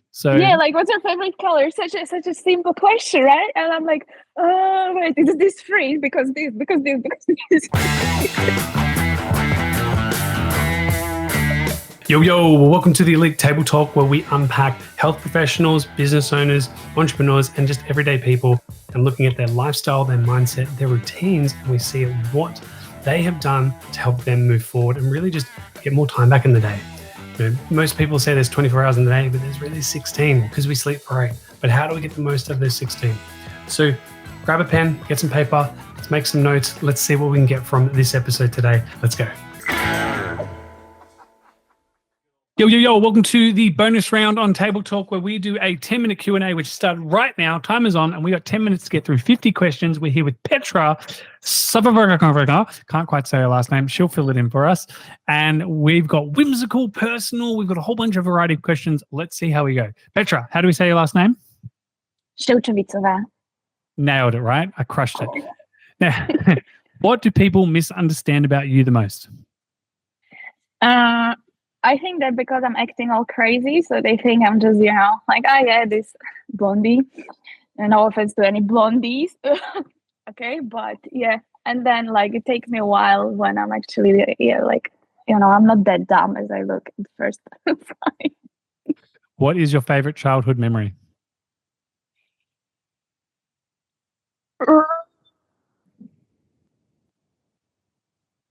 So yeah, like what's your favorite color? Such a simple question, right? And I'm like, oh wait, is this free? Because this. Yo, welcome to the Elite Table Talk, where we unpack health professionals, business owners, entrepreneurs, and just everyday people, and looking at their lifestyle, their mindset, their routines, and we see what they have done to help them move forward and really just get more time back in the day. Most people say there's 24 hours in the day, but there's really 16 because we sleep for 8. But how do we get the most out of those 16? So grab a pen, get some paper, let's make some notes. Let's see what we can get from this episode today. Let's go. Yo, welcome to the bonus round on Table Talk, where we do a 10-minute Q&A, which started right now. Time is on, and we got 10 minutes to get through 50 questions. We're here with Petra Ševčovicová. Can't quite say her last name. She'll fill it in for us. And we've got whimsical, personal. We've got a whole bunch of variety of questions. Let's see how we go. Petra, how do we say your last name? Ševčovicová. Nailed it, right? I crushed it. Now, what do people misunderstand about you the most? I think that because I'm acting all crazy, so they think I'm just, like, this blondie. And no offense to any blondies. Okay, but yeah. And then, like, it takes me a while when I'm actually, I'm not that dumb as I look at first sight. What is your favorite childhood memory?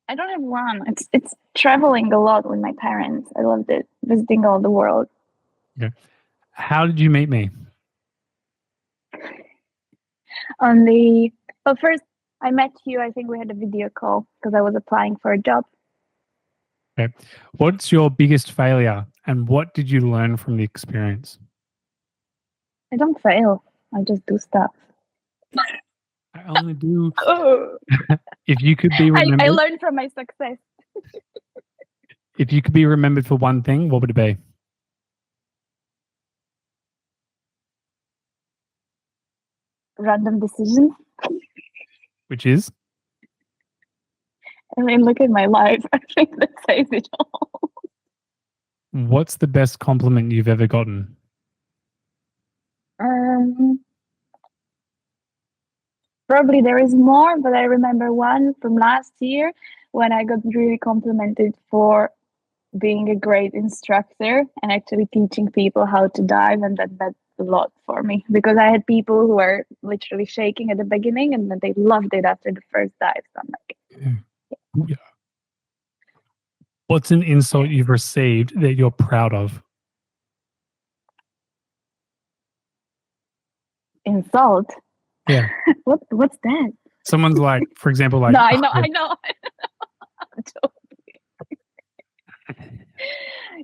I don't have one. It's traveling a lot with my parents. I loved it, visiting all the world. Okay. How did you meet me? First I met you. I think we had a video call because I was applying for a job. Okay. What's your biggest failure, and what did you learn from the experience? I don't fail. I just do stuff. I only do. If you could be remembered, I learned from my success. If you could be remembered for one thing, what would it be? Random decisions. Which is? I mean, look at my life. I think that says it all. What's the best compliment you've ever gotten? Probably there is more, but I remember one from last year when I got really complimented for being a great instructor and actually teaching people how to dive, and that meant a lot for me because I had people who were literally shaking at the beginning and then they loved it after the first dive. So I'm like, yeah. What's an insult you've received that you're proud of? Insult? Yeah. What's that? Someone's like, for example, like... No, I know.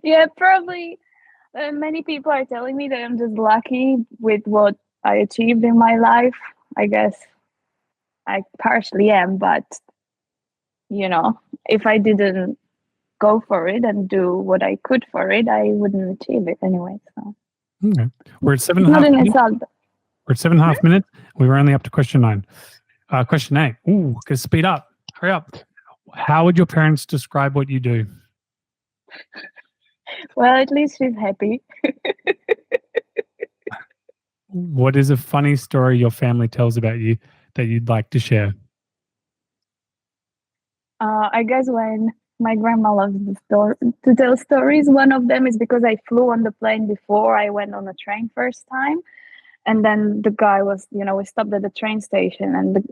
Yeah, probably many people are telling me that I'm just lucky with what I achieved in my life. I guess I partially am, but if I didn't go for it and do what I could for it, I wouldn't achieve it anyway. So okay. We're at 7.5 minutes. We're at 7.5 minutes. We were only up to question 9. Question 8. Ooh, go speed up. Hurry up. How would your parents describe what you do? Well, at least she's happy. What is a funny story your family tells about you that you'd like to share? I guess when my grandma loves to tell stories, one of them is because I flew on the plane before I went on the train first time. And then the guy was, we stopped at the train station and the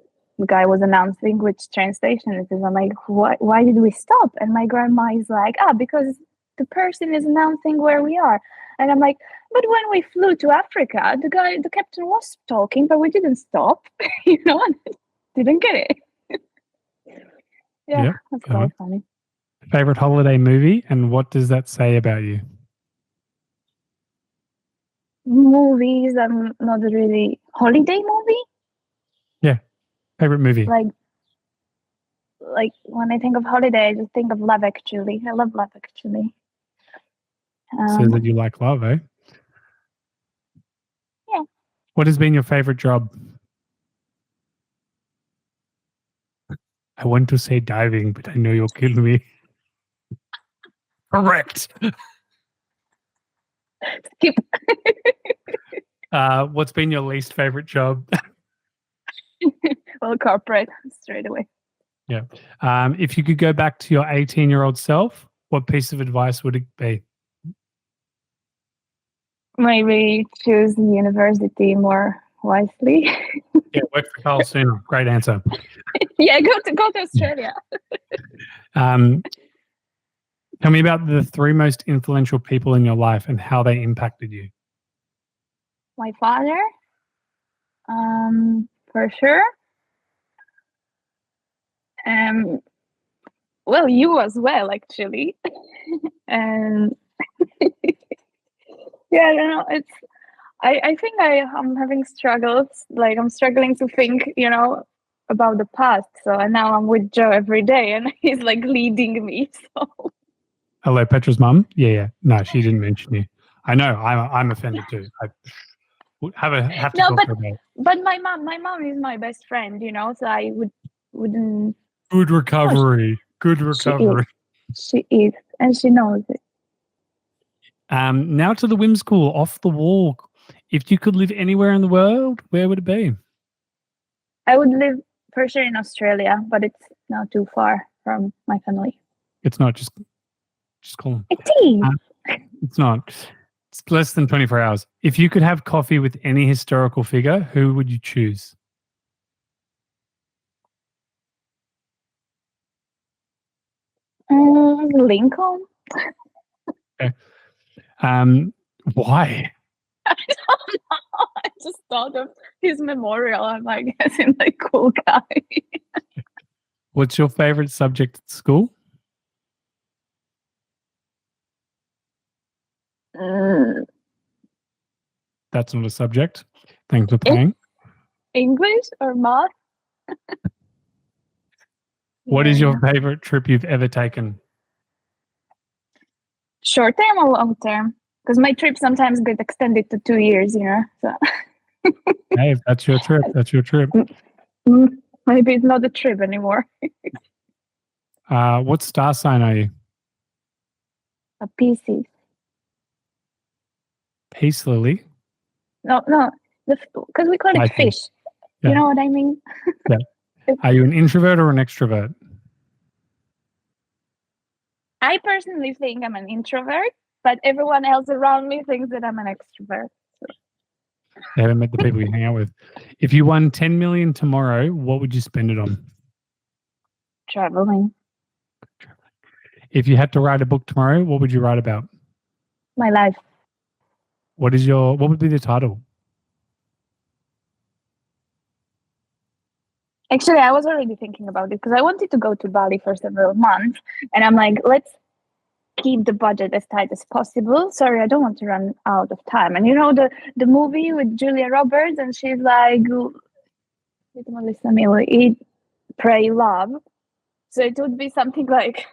guy was announcing which train station it is. I'm like, why did we stop? And my grandma is like, because the person is announcing where we are. And I'm like, but when we flew to Africa, the captain was talking, but we didn't stop, and didn't get it. Yeah, that's quite funny. Favorite holiday movie, and what does that say about you? Movies, I'm not really... Holiday movie? Yeah. Favorite movie? Like when I think of holiday, I just think of Love Actually. I love Love Actually. Says that you like love, eh? Yeah. What has been your favorite job? I want to say diving, but I know you'll kill me. Correct. Skip. What's been your least favorite job? Well, corporate straight away. Yeah. If you could go back to your 18-year-old self, what piece of advice would it be? Maybe choose the university more wisely. Yeah, work for Carl sooner. Great answer. Yeah, go to Australia. Tell me about the 3 most influential people in your life and how they impacted you. My father, for sure. Well, you as well, actually. And yeah, I don't know. I think I'm having struggles. Like I'm struggling to think, about the past. So and now I'm with Joe every day, and he's like leading me. So Hello, Petra's mum. Yeah. No, she didn't mention you. I know. I'm offended too. I have to no, talk but to her about it. but my mom is my best friend. So I wouldn't. Good recovery. Good She recovery. She is, and she knows it. Now to the whimsical, off the wall. If you could live anywhere in the world, where would it be? I would live for sure in Australia, but it's not too far from my family. It's not just call them. It is. It's not. It's less than 24 hours. If you could have coffee with any historical figure, who would you choose? Lincoln. Okay. Why? I don't know. I just thought of his memorial. I'm like, I seems like a cool guy. What's your favorite subject at school? That's not a subject. Thanks for playing. English or math? What is your favorite trip you've ever taken? Short term or long term? Because my trips sometimes get extended to 2 years, So Hey, if that's your trip, that's your trip. maybe it's not a trip anymore. What star sign are you? A Pisces. Peace Lily. No, because we call it fish. Yeah. You know what I mean? Yeah. Are you an introvert or an extrovert? I personally think I'm an introvert, but everyone else around me thinks that I'm an extrovert. So. I haven't met the people you hang out with. If you won 10 million tomorrow, what would you spend it on? Traveling. If you had to write a book tomorrow, what would you write about? My life. What would be the title? Actually, I was already thinking about it because I wanted to go to Bali for several months. And I'm like, let's keep the budget as tight as possible. Sorry, I don't want to run out of time. And the movie with Julia Roberts, and she's like, with Melissa Miller, Eat, Pray, Love. So it would be something like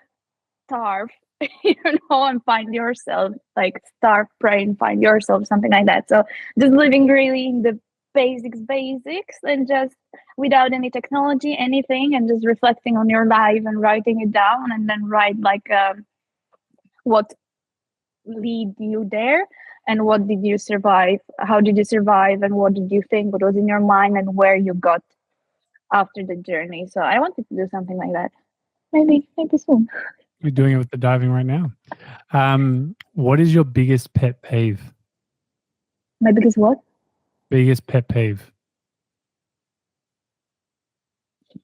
starve, and find yourself, like starve, pray, and find yourself, something like that. So just living really in the basics, and just without any technology, anything, and just reflecting on your life and writing it down, and then write like what lead you there, and what did you survive, how did you survive, and what did you think, what was in your mind, and where you got after the journey. So I wanted to do something like that. Maybe soon. You're doing it with the diving right now. What is your biggest pet peeve? My biggest what? Biggest pet peeve.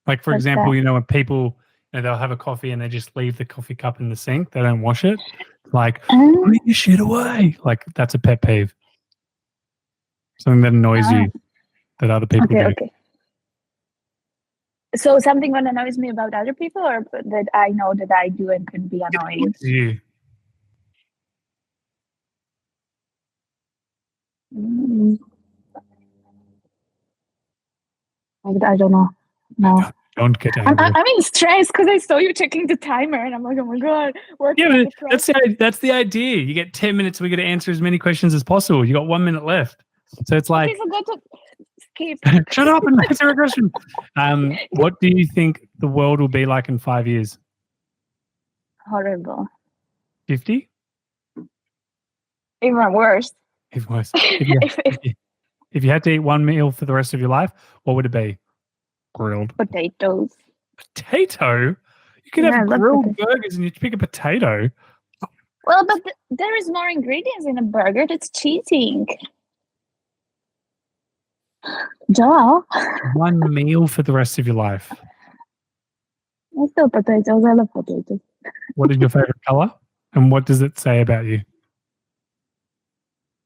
Like, for example, when people, they'll have a coffee and they just leave the coffee cup in the sink. They don't wash it. Like, put your shit away. Like, that's a pet peeve. Something that annoys you that other people do. Okay. So something that annoys me about other people, or that I know that I do and can be annoying? You. I don't know. No. Don't get angry. I'm in stress because I saw you checking the timer, and I'm like, oh my god. Yeah, that's the idea. You get 10 minutes. We got to answer as many questions as possible. You got 1 minute left, so it's like, okay, so go to skip. Shut up and answer a question. What do you think the world will be like in 5 years? Horrible. 50? Even worse. Even worse. If If you had to eat one meal for the rest of your life, what would it be? Grilled potatoes. potato. You could Yeah, I have love grilled potato. burgers and you pick a potato. Well, but there is more ingredients in a burger. That's cheating. Joel, One meal for the rest of your life. it's still potatoes. I love potatoes. What is your favorite color? And what does it say about you?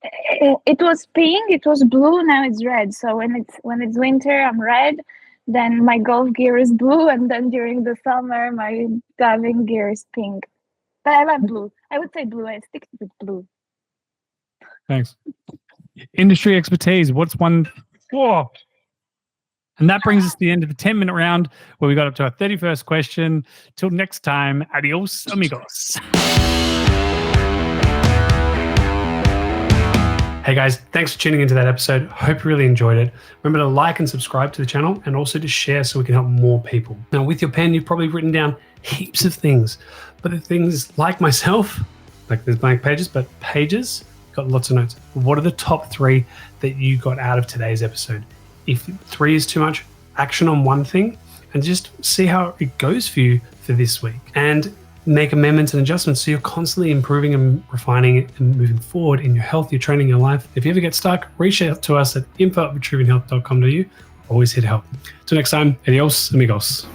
It was pink. It was blue. Now it's red. So when it's winter, I'm red. Then my golf gear is blue, and then during the summer, my diving gear is pink. But I love blue. I would say blue. I stick with blue. Thanks. Industry expertise. What's one? Whoa. And that brings us to the end of the 10-minute round where we got up to our 31st question. Till next time, adios, amigos. Hey guys, thanks for tuning into that episode. Hope you really enjoyed it. Remember to like and subscribe to the channel and also to share so we can help more people. Now, with your pen, you've probably written down heaps of things, but the things like myself, like there's blank pages, but pages, got lots of notes. What are the top 3 that you got out of today's episode? If 3 is too much, action on one thing and just see how it goes for you for this week. And make amendments and adjustments so you're constantly improving and refining and moving forward in your health, your training, your life. If you ever get stuck, reach out to us at info@vitruvianhealth.com.au. Always here to help. Till next time, adios, amigos.